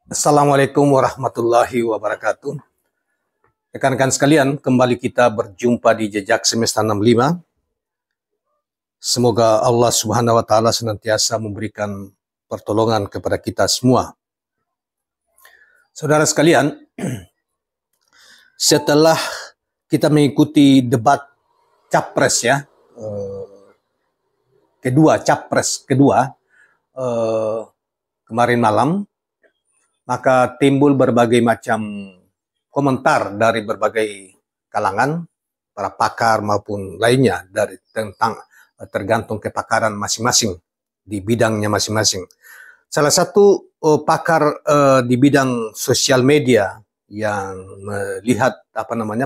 Assalamualaikum warahmatullahi wabarakatuh. Rekan-rekan sekalian, kembali kita berjumpa di Jejak Semesta 65. Semoga Allah Subhanahu wa taala senantiasa memberikan pertolongan kepada kita semua. Saudara sekalian, setelah kita mengikuti debat capres capres kedua kemarin malam, maka timbul berbagai macam komentar dari berbagai kalangan, para pakar maupun lainnya tergantung kepakaran masing-masing di bidangnya masing-masing. Salah satu pakar di bidang sosial media yang melihat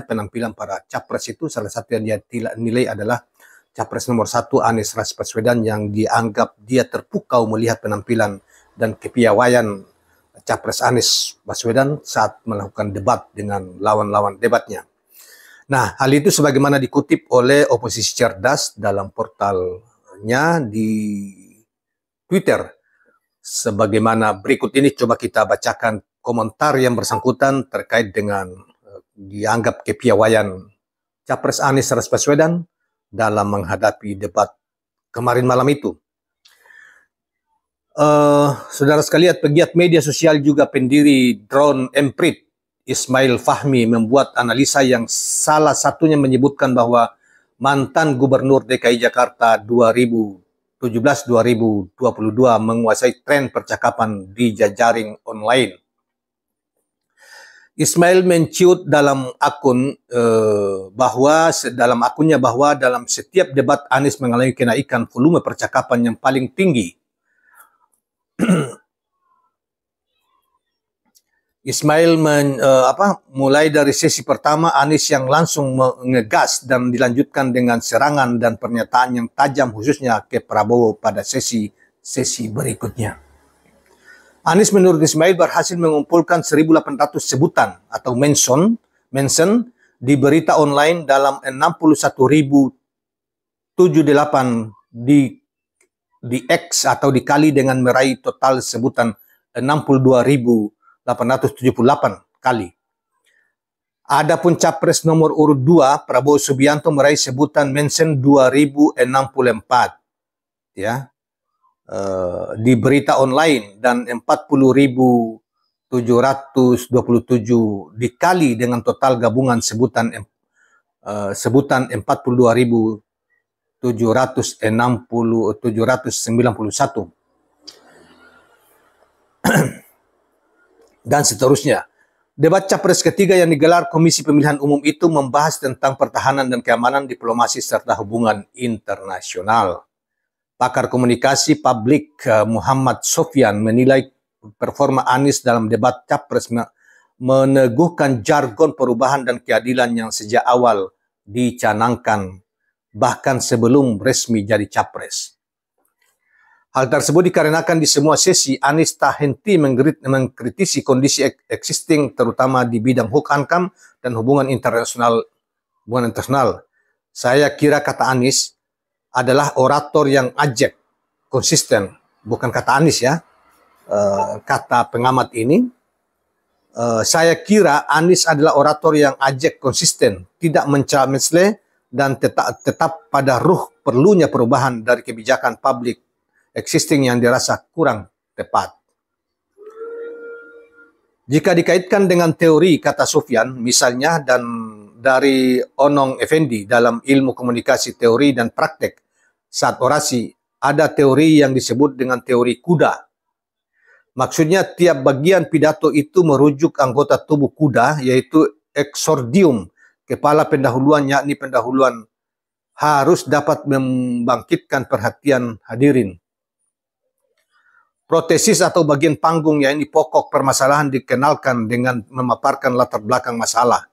penampilan para capres itu, salah satu yang dia nilai adalah capres nomor 1 Anies Rashid Baswedan, yang dianggap dia terpukau melihat penampilan dan kepiawaian Capres Anies Baswedan saat melakukan debat dengan lawan-lawan debatnya. Nah, hal itu sebagaimana dikutip oleh Oposisi Cerdas dalam portalnya di Twitter. Sebagaimana berikut ini, coba kita bacakan komentar yang bersangkutan terkait dengan dianggap kepiawaian Capres Anies Rashid Baswedan dalam menghadapi debat kemarin malam itu. Saudara sekalian, pegiat media sosial juga pendiri Drone Emprit, Ismail Fahmi, membuat analisa yang salah satunya menyebutkan bahwa mantan Gubernur DKI Jakarta 2017-2022 menguasai tren percakapan di jejaring online. Ismail menciut dalam akunnya bahwa dalam setiap debat Anies mengalami kenaikan volume percakapan yang paling tinggi. Ismail mulai dari sesi pertama Anies yang langsung mengegas dan dilanjutkan dengan serangan dan pernyataan yang tajam khususnya ke Prabowo pada sesi berikutnya. Anies menurut Ismail berhasil mengumpulkan 1.800 sebutan atau mention di berita online dalam 61.078 di X atau dikali dengan meraih total sebutan 62.878 kali. Adapun capres nomor urut 2 Prabowo Subianto meraih sebutan mention 2064 di berita online dan 40.727 dikali dengan total gabungan sebutan 42.791 dan seterusnya. Debat capres ketiga yang digelar Komisi Pemilihan Umum itu membahas tentang pertahanan dan keamanan, diplomasi serta hubungan internasional. Pakar komunikasi publik Muhammad Sofyan menilai performa Anies dalam debat capres meneguhkan jargon perubahan dan keadilan yang sejak awal dicanangkan bahkan sebelum resmi jadi capres. Hal tersebut dikarenakan di semua sesi Anies tak henti mengkritisi kondisi existing terutama di bidang hukum dan hubungan internasional. Saya kira kata Anies adalah orator yang ajak, konsisten, bukan kata Anies ya, kata pengamat ini. Saya kira Anies adalah orator yang ajak, konsisten, tidak mencela-mencela dan tetap pada ruh perlunya perubahan dari kebijakan publik existing yang dirasa kurang tepat. Jika dikaitkan dengan teori, kata Sofyan, misalnya dan dari Onong Effendi dalam ilmu komunikasi teori dan praktek saat orasi, ada teori yang disebut dengan teori kuda. Maksudnya tiap bagian pidato itu merujuk anggota tubuh kuda, yaitu exordium, kepala pendahuluan, yakni pendahuluan harus dapat membangkitkan perhatian hadirin. Protesis atau bagian panggung, yakni pokok permasalahan, dikenalkan dengan memaparkan latar belakang masalah,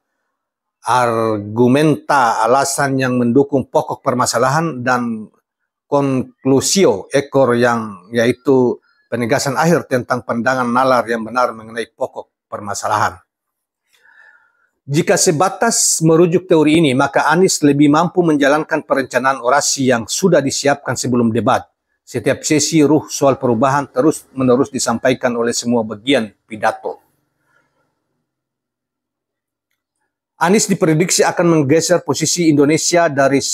argumenta, alasan yang mendukung pokok permasalahan, dan conclusio, ekor, yang yaitu penegasan akhir tentang pandangan nalar yang benar mengenai pokok permasalahan. Jika sebatas merujuk teori ini, maka Anies lebih mampu menjalankan perencanaan orasi yang sudah disiapkan sebelum debat. Setiap sesi ruh soal perubahan terus-menerus disampaikan oleh semua bagian pidato. Anies diprediksi akan menggeser posisi Indonesia dari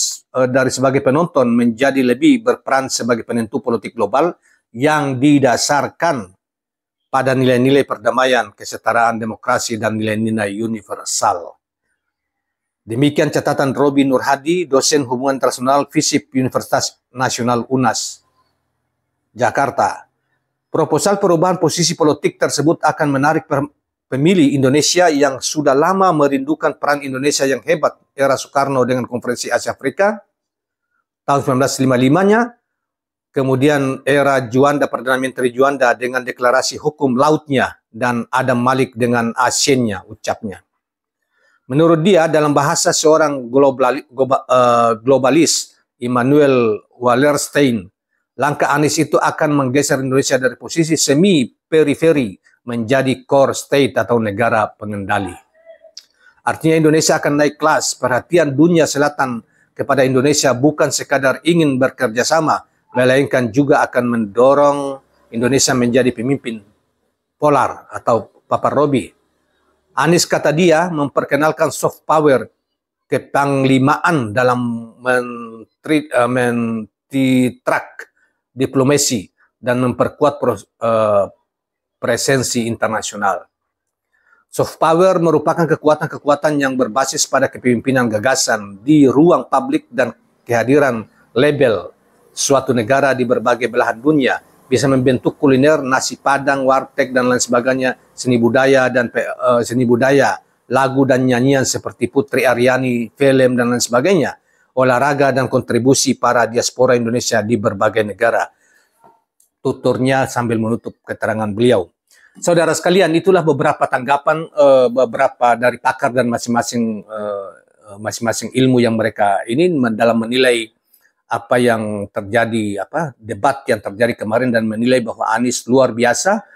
sebagai penonton menjadi lebih berperan sebagai penentu politik global yang didasarkan pada nilai-nilai perdamaian, kesetaraan, demokrasi, dan nilai-nilai universal. Demikian catatan Robi Nurhadi, dosen hubungan internasional FISIP Universitas Nasional UNAS, Jakarta. Proposal perubahan posisi politik tersebut akan menarik pemilih Indonesia yang sudah lama merindukan peran Indonesia yang hebat era Soekarno dengan Konferensi Asia Afrika tahun 1955-nya, kemudian era Juanda, Perdana Menteri Juanda dengan deklarasi hukum lautnya, dan Adam Malik dengan ASEAN-nya, ucapnya. Menurut dia, dalam bahasa seorang globalis, Immanuel Wallerstein, langkah Anies itu akan menggeser Indonesia dari posisi semi-periferi menjadi core state atau negara pengendali. Artinya Indonesia akan naik kelas. Perhatian dunia selatan kepada Indonesia bukan sekadar ingin bekerja sama, melainkan juga akan mendorong Indonesia menjadi pemimpin polar atau Papa Robi. Anies, kata dia, memperkenalkan soft power kepanglimaan dalam mentitrak diplomasi dan memperkuat presensi internasional. Soft power merupakan kekuatan-kekuatan yang berbasis pada kepemimpinan gagasan di ruang publik dan kehadiran label suatu negara di berbagai belahan dunia, bisa membentuk kuliner, nasi padang, warteg, dan lain sebagainya, seni budaya, lagu dan nyanyian seperti Putri Aryani, film, dan lain sebagainya, olahraga dan kontribusi para diaspora Indonesia di berbagai negara. Tuturnya sambil menutup keterangan beliau. Saudara sekalian, itulah beberapa tanggapan beberapa dari pakar dan masing-masing ilmu yang mereka ini dalam menilai apa yang terjadi, debat yang terjadi kemarin, dan menilai bahwa Anies luar biasa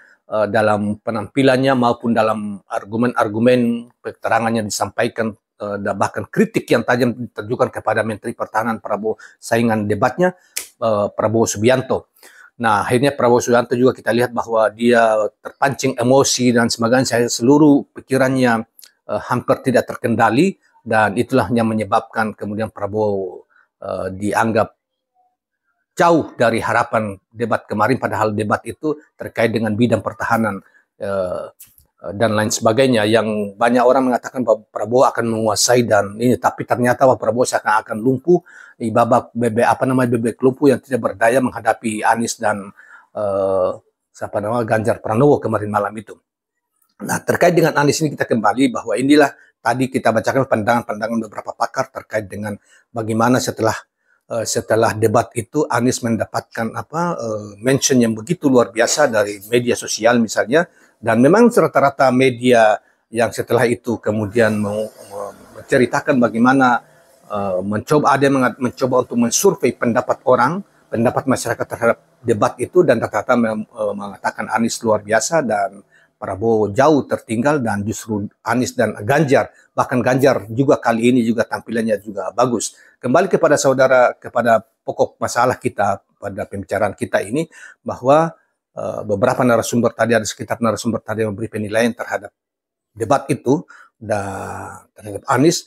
dalam penampilannya maupun dalam argumen-argumen keterangannya disampaikan, dan bahkan kritik yang tajam ditujukan kepada Menteri Pertahanan Prabowo, saingan debatnya Prabowo Subianto. Nah, akhirnya Prabowo Subianto juga kita lihat bahwa dia terpancing emosi dan sebagainya, seluruh pikirannya hampir tidak terkendali, dan itulah yang menyebabkan kemudian Prabowo dianggap jauh dari harapan debat kemarin, padahal debat itu terkait dengan bidang pertahanan dan lain sebagainya, yang banyak orang mengatakan bahwa Prabowo akan menguasai dan ini, tapi ternyata bahwa Prabowo akan lumpuh di babak bebek lumpuh yang tidak berdaya menghadapi Anies dan Ganjar Pranowo kemarin malam itu. Nah, terkait dengan Anies ini kita kembali bahwa inilah tadi kita bacakan pandangan-pandangan beberapa pakar terkait dengan bagaimana setelah debat itu Anies mendapatkan mention yang begitu luar biasa dari media sosial misalnya. Dan memang rata-rata media yang setelah itu kemudian menceritakan bagaimana ada yang mencoba untuk mensurvei pendapat masyarakat terhadap debat itu, dan rata-rata mengatakan Anies luar biasa dan Prabowo jauh tertinggal, dan justru Anies dan Ganjar, bahkan Ganjar juga kali ini juga tampilannya juga bagus. Kembali kepada saudara, kepada pokok masalah kita pada pembicaraan kita ini, bahwa beberapa narasumber tadi, ada sekitar narasumber tadi yang memberi penilaian terhadap debat itu dan terhadap Anies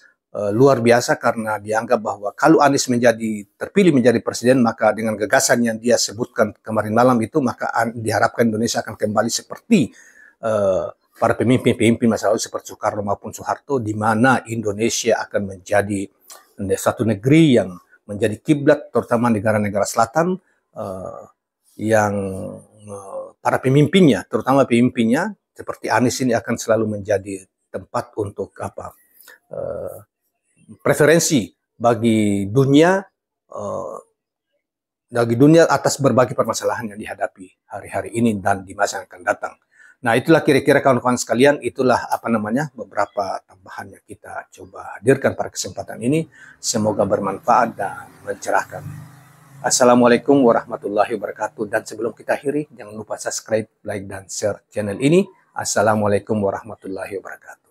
luar biasa, karena dianggap bahwa kalau Anies terpilih menjadi presiden, maka dengan gagasan yang dia sebutkan kemarin malam itu, maka diharapkan Indonesia akan kembali seperti para pemimpin masa lalu seperti Soekarno maupun Soeharto, di mana Indonesia akan menjadi satu negeri yang menjadi kiblat, terutama negara-negara selatan yang para pemimpinnya, terutama pemimpinnya seperti Anies ini akan selalu menjadi tempat untuk preferensi bagi dunia atas berbagai permasalahan yang dihadapi hari-hari ini dan di masa yang akan datang. Nah, itulah kira-kira kawan-kawan sekalian, itulah beberapa tambahan yang kita coba hadirkan pada kesempatan ini. Semoga bermanfaat dan mencerahkan. Assalamualaikum warahmatullahi wabarakatuh. Dan sebelum kita akhiri, jangan lupa subscribe, like, dan share channel ini. Assalamualaikum warahmatullahi wabarakatuh.